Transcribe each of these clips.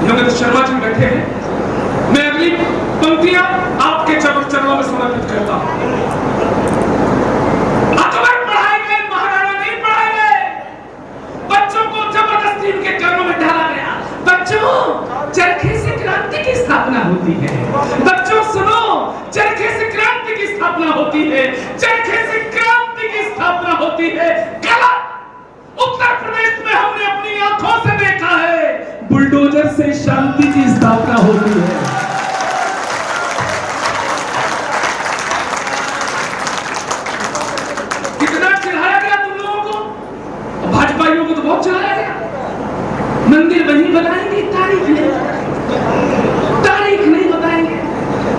योगेंद्र शर्मा जी बैठे हैं, मैं अगली पंक्तियां आपके चरणों में समर्पित करता हूं। अकबर पढ़ाए गए, महाराणा नहीं पढ़ाए गए। बच्चों को जबरदस्ती उनके कर्मों में डाला गया। बच्चों, चरखे से क्रांति की स्थापना होती है। बच्चों सुनो, चरखे से क्रांति की स्थापना होती है। चरखे से क्रांति की स्थापना होती है। गलत। उत्तर प्रदेश में हमने अपनी आंखों से देखा है, बुलडोजर से शांति की स्थापना होती है। कितना चिढ़ाया गया तुम लोगों को, भाजपाइयों को तो बहुत चिढ़ाया गया। मंदिर वहीं बनाएंगे, तारीख नहीं बताएंगे।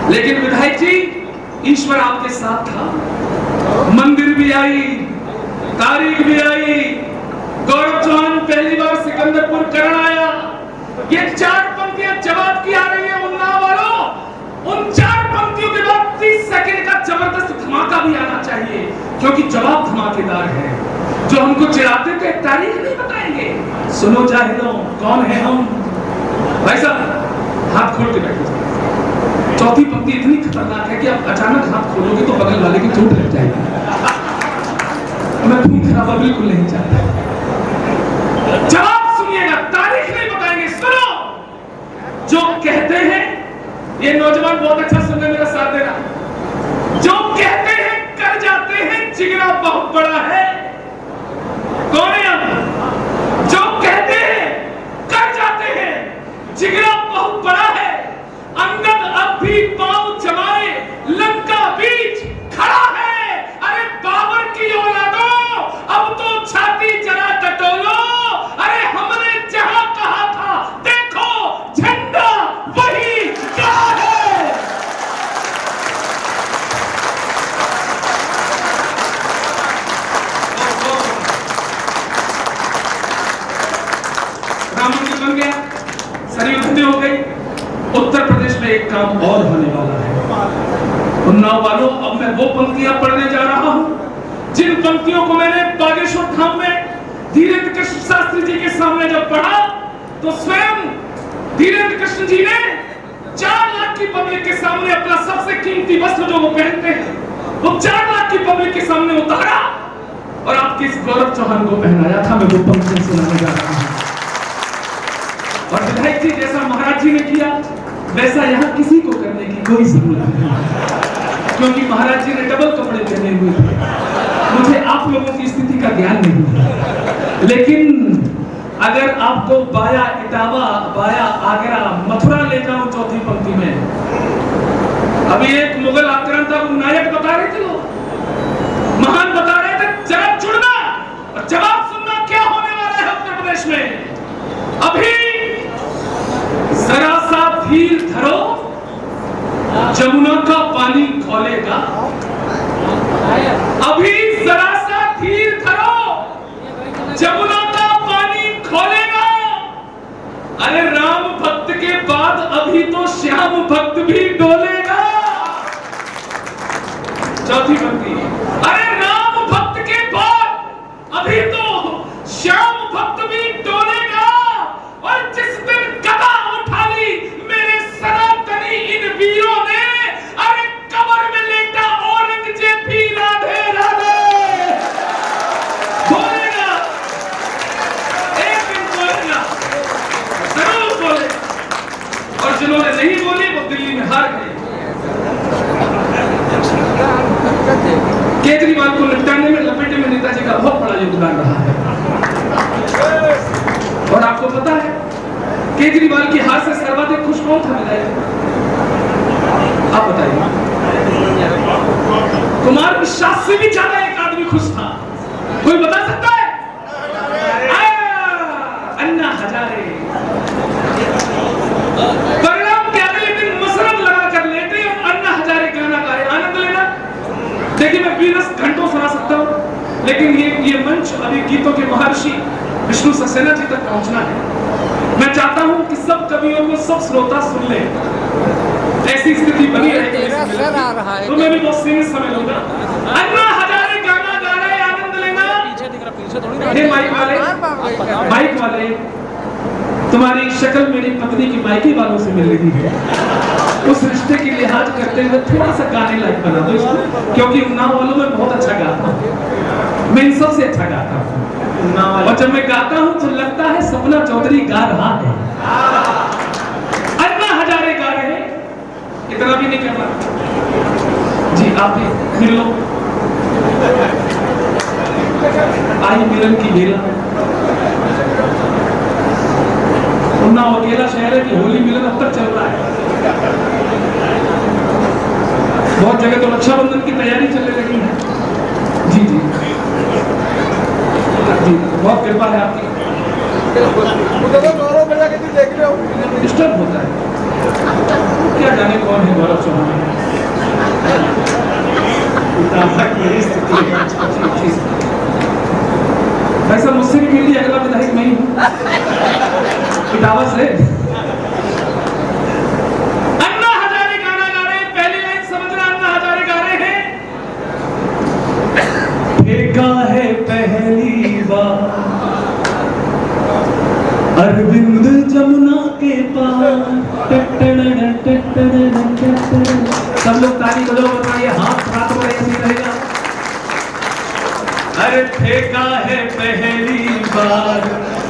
लेकिन विधायक जी, ईश्वर आपके साथ था। मंदिर भी आई, तारीख भी आई। गौरव चौहान पहली बार सिकंदरपुर करण आया। ये 4 पंक्तियां जवाब की आ रही है उन्नाव वालों। उन 4 पंक्तियों के बाद 30 सेकंड का जबरदस्त धमाका भी आना चाहिए, क्योंकि जवाब धमाकेदार है। जो हमको चिढ़ाते थे तारीख नहीं बताएंगे। सुनो जाहिलों, कौन है हम? भाई साहब हाथ खोल के बैठो। चौथी पंक्ति इतनी खतरनाक है कि आप अचानक हाथ खोलोगे तो बगल वाले की चोट लग जाएगी। मैं खून खराबा बिल्कुल नहीं चाहता। जवाब सुनिएगा, तारीख नहीं बताएंगे। सुनो, जो कहते हैं, ये नौजवान बहुत अच्छा सुनने, मेरा साथ देना। जो कहते हैं कर जाते हैं, जिगरा बहुत बड़ा है। कौन है हम? जो कहते हैं कर जाते हैं, जिगरा बहुत बड़ा है। अंगद अब भी पांव जमाए लंका बीच खड़ा है। अरे बाबर की औलादों, अब तो छाती जरा टटोलो। अरे हमने जहां कहा था, देखो झंडा वही क्या है। राम मंदिर बन गया, सरयू नदी हो गई। उत्तर प्रदेश में एक काम और होने वाला है। उन्नाव वालों, अब मैं वो पंक्तियां पढ़ने जा रहा हूं जिन पंक्तियों को मैंने बागेश्वर धाम में धीरेन्द्र कृष्ण शास्त्री जी के सामने जब पढ़ा, तो स्वयं धीरेन्द्र कृष्ण जी ने 4 लाख की पब्लिक के सामने अपना सबसे कीमती वस्त्र जो वो पहनते हैं, वो 4 लाख की पब्लिक के सामने उतारा और आपके इस गौरव चौहान को पहनाया था। मैं वो पंक्तियां सुनाने जा रहा हूं। और विधायक जी, जैसा महाराज जी ने किया वैसा यहाँ किसी को करने की कोई जरूरत नहीं, क्योंकि महाराज जी ने डबल कपड़े पहने हुए थे। मुझे आप लोगों की स्थिति का ज्ञान नहीं है, लेकिन अगर आपको बाया इटावा, बाया आगरा, मथुरा ले जाऊं चौथी पंक्ति में, अभी एक मुगल आक्रमण था, नायक बता रहे थे, लोग महान बता रहे थे। जरा जुड़ना और जवाब सुनना क्या होने वाला है उत्तर प्रदेश में। अभी जरा सा धीर धरो, जमुना का पानी खोलेगा। अभी जरा सा धीर धरो, जमुना का पानी खोलेगा। अरे राम भक्त के बाद अभी तो श्याम भक्त भी डोलेगा। चौथी पंक्ति, अरे राम भक्त के बाद अभी तो श्याम भक्त भी डोलेगा। और जिस दिन गदा उठा ली मेरे सनातनी इन वीरों ने, अरे कब्र में लेटा औरंगजेब भी राधे राधे बोलेगा। एक दिन बोलेगा, जरूर बोले। और जिन्होंने नहीं बोली वो दिल्ली में हार गए। केजरीवाल को निपटाने में, लपेटे में नेताजी का बहुत बड़ा योगदान रहा है। और आपको पता है केजरीवाल की हार से सर्वाधिक खुश कौन था विधायक? आप बताइए। कुमार विश्वास से भी ज्यादा एक आदमी खुश था। कोई बता सकता है? अन्ना हजारे। परिणाम के अगले दिन मसरत लगा कर लेटे और अन्ना हजारे गाना गा रहे। आनंद लेना। देखिए, मैं 20 घंटों सुना सकता हूं, लेकिन ये मंच अभी गीतों के महर्षि विष्णु सक्सेना जी तक पहुंचना है। मैं चाहता हूं कि सब कवियों को, सब श्रोता सुन ले। ऐसी स्थिति बनी रहे तो मैं भी बहुत सीमित समय लूंगा। अन्ना हजारे गाना गा रहे, आनंद लेना। पीछे दिख रहा, पीछे थोड़ी ना। माइक वाले, तो तुम्हारी शक्ल मेरी पत्नी की मायके वालों से मिल रही है, उस रिश्ते की लिहाज करते हुए थोड़ा सा गाने लायक बना दो इसको, क्योंकि उन्नाव वालों में बहुत अच्छा गाता हूँ, मैं इन सबसे अच्छा गाता हूँ। और जब मैं गाता हूँ तो लगता है सपना चौधरी गा रहा है, अन्ना हजारे गा रहे हैं, इतना भी नहीं करना जी। आप भी मिल लो, आई मिलन की बेला। उन्नाव अकेला शहर है कि होली मिलन अब तक चल रहा है, बहुत जगह तो रक्षाबंधन की तैयारी चलने लगी है। जी जी जी, बहुत कृपा है आपकी। डिस्टर्ब होता है, क्या जाने कौन है गौरव चौहान। वैसा मुझसे भी मिली, अगला विधायक मैं ही हूँ इटावा से। अन्ना हजारे गाना गा रहे हैं, पहली लाइन समझना, अन्ना हजारे गा रहे हैं। फेंका है पहली बार अरविंद जमुना के पार, सब लोग ताली बजाओ, बताइए हाथ हाथ में ऐसे रहेगा। अरे फेंका है पहली बार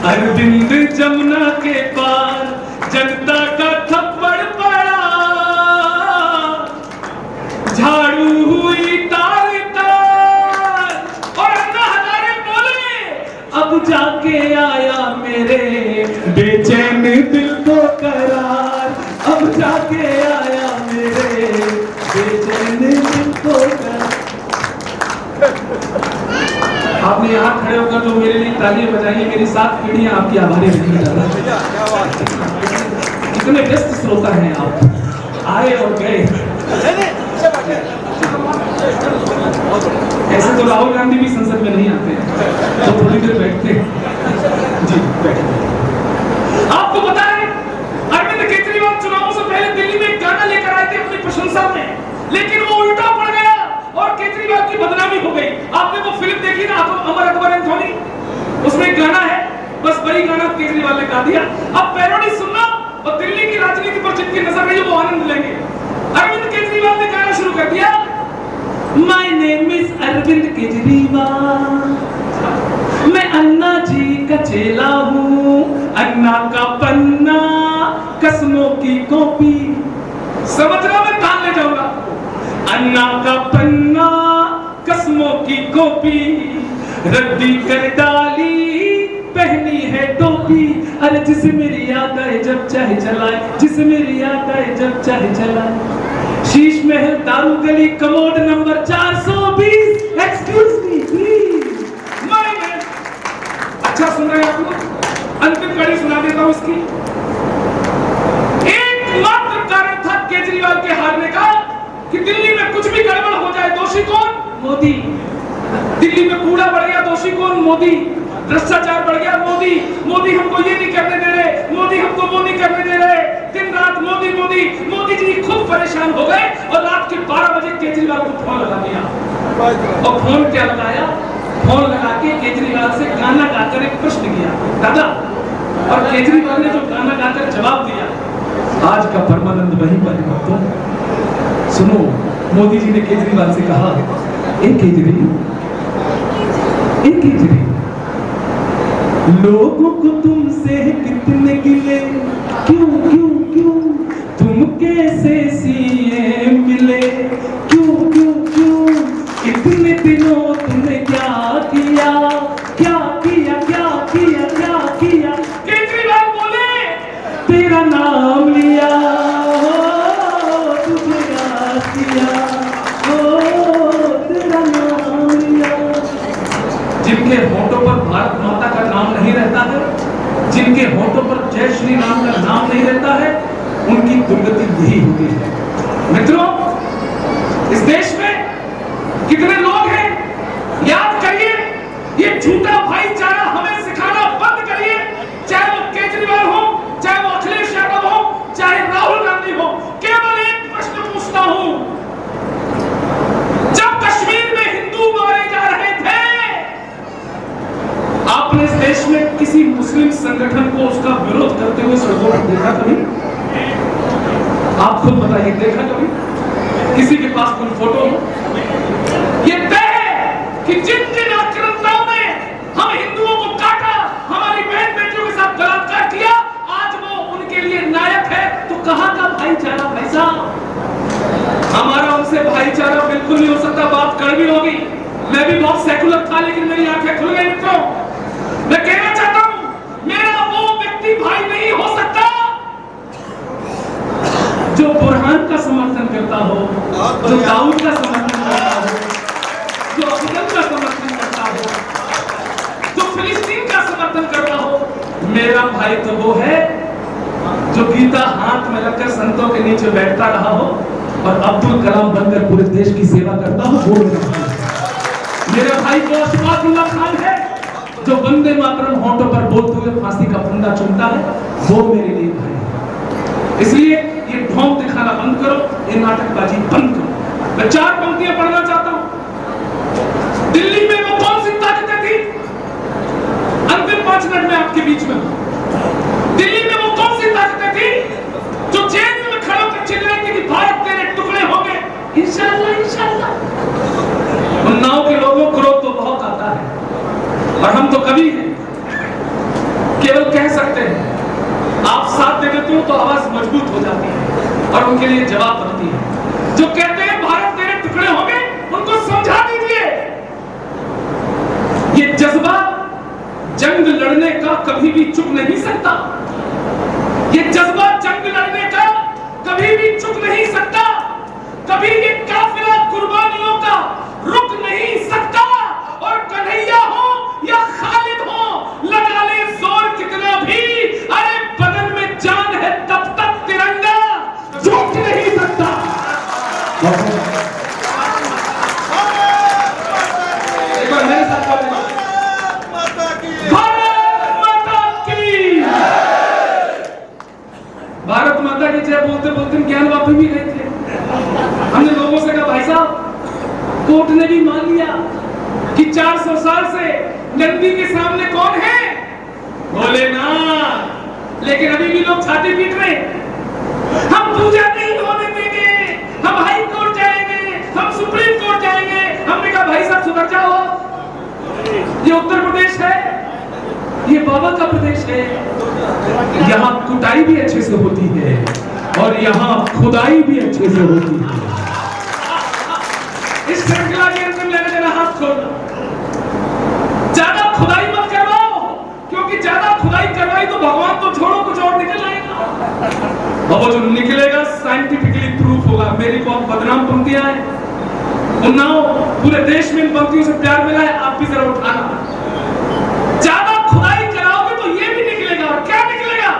अरविंद जमुना के पार, जनता का थप्पड़ पड़ा, झाड़ू हुई तार तार। और अन्ना हजारे बोले, अब जाके आया मेरे बेचैन दिल को करार, अब जाके आया मेरे बेचैन दिल को करार। आपने यहाँ खड़े होकर जो मेरे लिए तालियां बजाई, मेरी 7 पीढ़ियां आपकी आभारी रहेंगी। कितने व्यस्त श्रोता हैं आप, आए और गए। ऐसे तो राहुल गांधी भी संसद में नहीं आते, तो थोड़ी देर बैठते जी, बैठते। आपको पता है अरविंद केजरीवाल चुनावों से पहले दिल्ली में एक गाना लेकर आए थे अपनी प्रशंसा में, लेकिन वो उल्टा पड़ गया और केजरीवाल की बदनामी हो गई। आपने वो फिल्म देखी ना, अमर अकबर एंथोनी, उसमें एक गाना है, बस वही गाना केजरीवाल ने गा दिया। अब पैरोडी सुनना और दिल्ली की राजनीति पर जिनकी नजर रही है वो आनंद लेंगे। अरविंद केजरीवाल ने गाना शुरू कर दिया, my name is Arvind Kejriwal, मैं अन्ना जी का चेला हूँ, अन्ना का पन्ना कसमों की कॉपी। समझना, मैं कान ले जाऊंगा। अन्ना का पन्ना कसमों की कॉपी, रद्दी कर डाली पहनी है टोपी। अरे जिसे मेरी याद आए जब चाहे चलाए, जिसे मेरी याद आए जब चाहे चलाए। शीश महल दारू गली commode number 420, excuse me please. अच्छा सुन रहे हैं आप लोग, अंतिम कड़ी सुना देता हूं इसकी। एकमात्र कारण था केजरीवाल के हारने का कि दिल्ली में कुछ भी गड़बड़ हो जाए, दोषी कौन? मोदी। दिल्ली में कूड़ा बढ़ गया, दोषी कौन? मोदी। भ्रष्टाचार बढ़ गया, मोदी। मोदी हमको ये नहीं करने दे रहे, मोदी हमको वो नहीं करने दे रहे, दिन रात मोदी मोदी। मोदी जी खुद परेशान हो गए और रात के 12 बजे केजरीवाल को फोन लगा दिया। और फोन क्या लगाया? फोन लगा के केजरीवाल से गाना गाकर एक प्रश्न किया, दादा। और केजरीवाल ने जो गाना गाकर जवाब दिया, आज का परमानंद वहीं पर है। सुनो, मोदी जी ने केजरीवाल से कहा, ए केजरी, ए केजरी, लोगों को तुमसे कितने गिले, क्यों क्यों क्यों, तुम कैसे सीएम मिले, क्यों क्यों क्यों, इतने दिनों तुमने क्या किया, क्या किया क्या किया क्या किया। केजरीवाल बोले, तेरा नाम लिया, तुझे याद किया, तेरा नाम लिया। जिनके होठों पर भारत माता का नाम नहीं रहता है, जिनके होठों पर जय श्री राम का नाम नहीं रहता है, उनकी दुर्गति यही होती है। मित्रों, इस देश में कितने लोग हैं, याद करिए, ये झूठा भाईचारा हमें सिखाना बंद करिए। चाहे वो केजरीवाल हो, चाहे वो अखिलेश यादव हो, चाहे राहुल गांधी हो। केवल एक प्रश्न पूछता हूं, जब कश्मीर में हिंदू मारे जा रहे थे, आपने इस देश में किसी मुस्लिम संगठन को उसका विरोध करते खुद बताइए, देखा कभी किसी के पास कोई फोटो हो? ये तय है कि जिन जिन आक्रांताओं ने हम हिंदुओं को काटा, हमारी बहन बेटियों के साथ बलात्कार किया, आज वो उनके लिए नायक है। तो कहां का भाईचारा भाई साहब? हमारा उनसे भाईचारा बिल्कुल नहीं हो सकता। बात कड़वी होगी, मैं भी बहुत सेकुलर था, लेकिन मेरी आंखें खुल गई मित्रों। मैं कहना चाहता हूं, मेरा वो व्यक्ति भाई नहीं हो सकता जो बुरहान का समर्थन करता हो, जो दाऊद का समर्थन करता हो, जो अफजल का समर्थन करता हो, जो फिलिस्तीन का समर्थन करता हो। मेरा भाई तो वो है जो गीता हाथ में रखकर संतों के नीचे बैठता रहा हो और अब्दुल कलाम बनकर पूरे देश की सेवा करता हो, वो मेरा भाई है। मेरा भाई वो अशफाकुल्लाह खान है जो वंदे मातरम होठों पर बोलते हुए फांसी का फंदा चुनता है, वो मेरे लिए भाई है। इसलिए ये ढोंग दिखाना बंद करो, ये नाटकबाजी बंद करो। मैं 4 पंक्तियां पढ़ना चाहता हूं। दिल्ली में वो कौन सी ताकतें थी? अंतिम 5 मिनट में आपके बीच में। दिल्ली में वो कौन सी ताकतें थी जो जेल में खड़े होकर चिल्लाए थे कि भारत तेरे टुकड़े होंगे, इंशाअल्लाह इंशाअल्लाह। उन्नाव के लोगों को क्रोध तो बहुत आता है और हम तो कभी हैं, केवल कह सकते हैं। आप साथ दे देते हो तो आवाज मजबूत हो जाती है और उनके लिए जवाब बनती है। जो कहते हैं भारत तेरे टुकड़े होंगे, उनको समझा दीजिए ये जज्बा जंग लड़ने का कभी भी चुक नहीं सकता। ये जज्बा जंग लड़ने का कभी भी चुक नहीं सकता। कभी ये काफिला कुर्बानियों का रुक नहीं सकता। और कन्हैया हो या खालिद हो, लगा ले जोर कितना भी, अरे बदन में जान है तब तक तिरंगा झुक नहीं सकता। एक बार मेरे साथ बोलें, भारत माता की। भारत माता की जय बोलते बोलते ज्ञान वापी भी गए थे। हमने लोगों से कहा भाई साहब, कोर्ट ने भी मान लिया कि 400 साल से नंदी के सामने कौन है? बोले ना, लेकिन अभी भी लोग छाती पीट रहे। हम पूजा नहीं होने देंगे, हम हाई कोर्ट जाएंगे, हम सुप्रीम कोर्ट जाएंगे। हमने कहा भाई साहब सुधर जाओ, ये उत्तर प्रदेश है, ये बाबा का प्रदेश है। यहाँ कुटाई भी अच्छे से होती है और यहाँ खुदाई भी अच्छे से होती है। इस श्रृंखला के अंतिम लेने देना हाथ खोलना। ज्यादा खुदाई मत करवाओ, क्योंकि ज्यादा खुदाई करवाई तो भगवान तो छोड़ो, कुछ और निकल आएगा। और वो जो निकलेगा साइंटिफिकली प्रूफ होगा। मेरी बहुत बदनाम पंक्तियां हैं, उन्नाव पूरे देश में इन पंक्तियों से प्यार मिला है, आप भी जरा उठाना। ज्यादा खुदाई कराओगे तो ये भी निकलेगा। और क्या निकलेगा?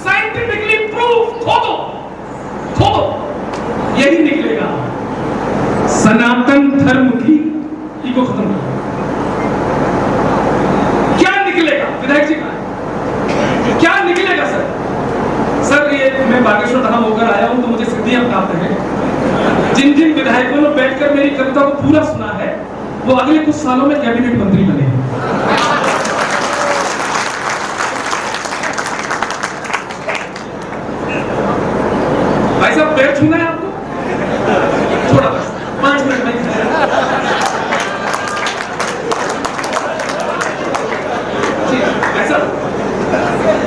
Scientifically proof. खोदो खोदो, यही निकलेगा। सनातन धर्म की इको खत्म करो। क्या निकलेगा? विधायक जी का क्या निकलेगा? सर ये मैं बागेश्वर धाम होकर आया हूं तो मुझे सिद्धियां प्राप्त है। जिन जिन विधायकों ने बैठकर मेरी कविता को पूरा सुना है, वो अगले कुछ सालों में कैबिनेट मंत्री बने। भाई साहब पैर छूना है आपको? थोड़ा बस 5 मिनट में।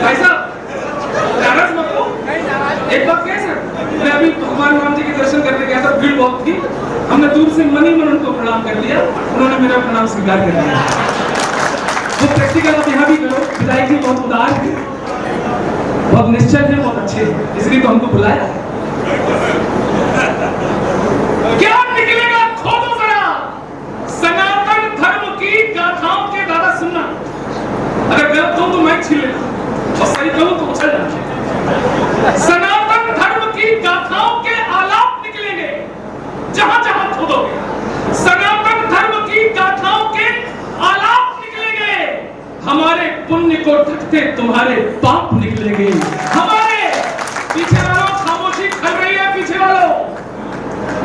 ऐसा नाराज मत हो। एक बात कह सर, मैं अभी भगवान राम जी के दर्शन करने गया था, भीड़ बहुत थी। हमने दूर से मन ही मन उनको प्रणाम कर लिया, उन्होंने मेरा प्रणाम स्वीकार कर लिया। वो प्रैक्टिकल आप यहाँ भी करो। विधायक जी बहुत उदार है, बहुत निश्चल है, बहुत अच्छे हैं, इसलिए तो हमको बुलाया। क्या निकलेगा? खोदो जरा। सनातन धर्म की गाथाओं के दादा सुनना। अगर गलत हो तो मैं छीन लेना और सही कहूं तो उछल जाना। सनातन धर्म की गाथाओं के आलाप निकलेंगे जहां जहां खोदोगे। सनातन धर्म की गाथाओं के आलाप निकलेंगे। हमारे पुण्य को ढकते तुम्हारे पाप निकलेंगे। हमारे पीछे वालों खामोशी खल रही है, पीछे वालों,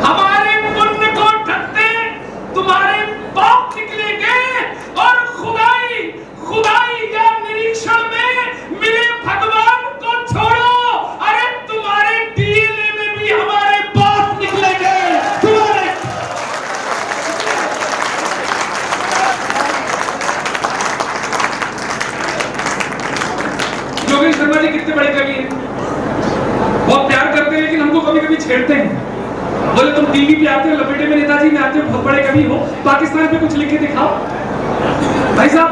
हमारे पुण्य को ढकते तुम्हारे पाप निकलेंगे। और खुदाई या निरीक्षण में मिले भगवान को छोड़ो, अरे तुम्हारे डीएनए में भी हमारे कभी छेड़ते हैं, बोले तुम टीवी पे आते हो, लपेटे में नेताजी में आते हो, बहुत बड़े कवि हो, पाकिस्तान पे कुछ लिख के दिखाओ। भाई साहब,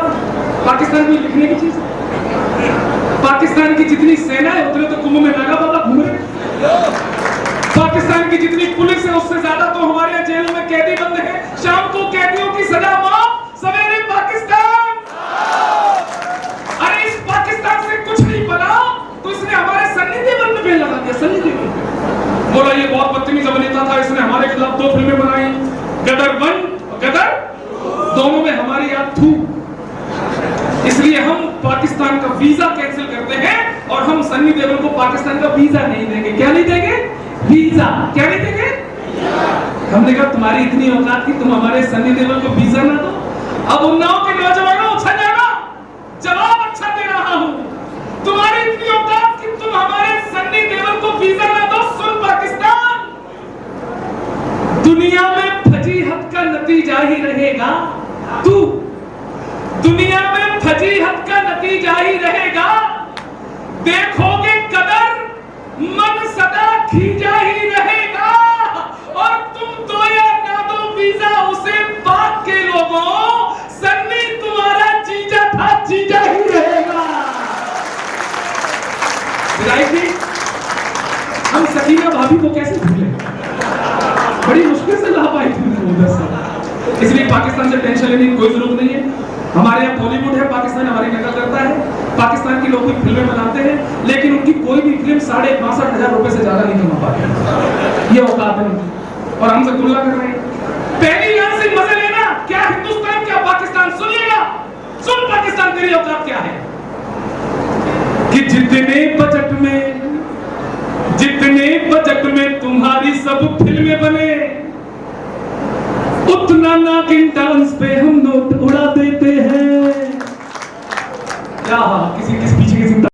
पाकिस्तान में लिखने की चीज, पाकिस्तान की जितनी सेना है उतने तो कुंभ में नागा बाबा घूम रहे। पाकिस्तान की जितनी पुलिस है उससे ज्यादा तो हमारे यहाँ जेलों में कैदी बंद है। शाम को कैदियों की सजा माफ, सवेरे पाकिस्तान। अरे इस पाकिस्तान से कुछ नहीं बना तो इसने हमारे सन्नी देओल में बेल लगा दिया। सन्नी देओल बोला ये बहुत बदतमीज अभिनेता था, इसने हमारे खिलाफ 2 फिल्में बनाई, गदर 1 और गदर, दोनों में हमारी याद थू। इसलिए हम पाकिस्तान का वीजा कैंसिल करते हैं और हम सन्नी देओल को पाकिस्तान का वीजा नहीं देंगे। क्या नहीं देंगे? वीजा। क्या नहीं देंगे? हमने कहा तुम्हारी इतनी औकात थी, तुम हमारे सन्नी देओल को वीजा ना दो। अब उन्नाव के नौजवानों उछल जाना, जवाब अच्छा दे रहा हूं। तुम्हारी इतनी औकात कि तुम हमारे सन्नी देओल को वीजा ना दो। सुन पाकिस्तान, दुनिया में फजीहत का नतीजा ही रहेगा। तू दुनिया में फजीहत का नतीजा ही रहेगा। देखोगे कदर, मन सदा खींचा ही रहेगा। और तुम दो या ना दो वीजा उसे पाक के लोगों, सन्नी तुम्हारा जीजा था, जीजा ही रहेगा। हम सकीना भाभी को कैसे भूले? बड़ी मुश्किल से ला पाई थी उधर से। इसलिए पाकिस्तान से टेंशन लेने की कोई जरूरत नहीं है। हमारे यहाँ बॉलीवुड है, पाकिस्तान हमारी नकल करता है। पाकिस्तान के लोग भी फिल्में बनाते हैं, लेकिन उनकी कोई भी फिल्म 65,500 रुपए से ज्यादा नहीं कमा पाते। ये औकात है उनकी और हमसे तुलना कर रहे हैं। पहली लाइन से मजे लेना, क्या हिंदुस्तान क्या पाकिस्तान? सुनिएगा, सुन पाकिस्तान तेरी औकात क्या है कि जितने बजट में तुम्हारी सब फिल्में बने, उतना नागिन डांस पे हम नोट उड़ा देते हैं। क्या किसी पीछे किसी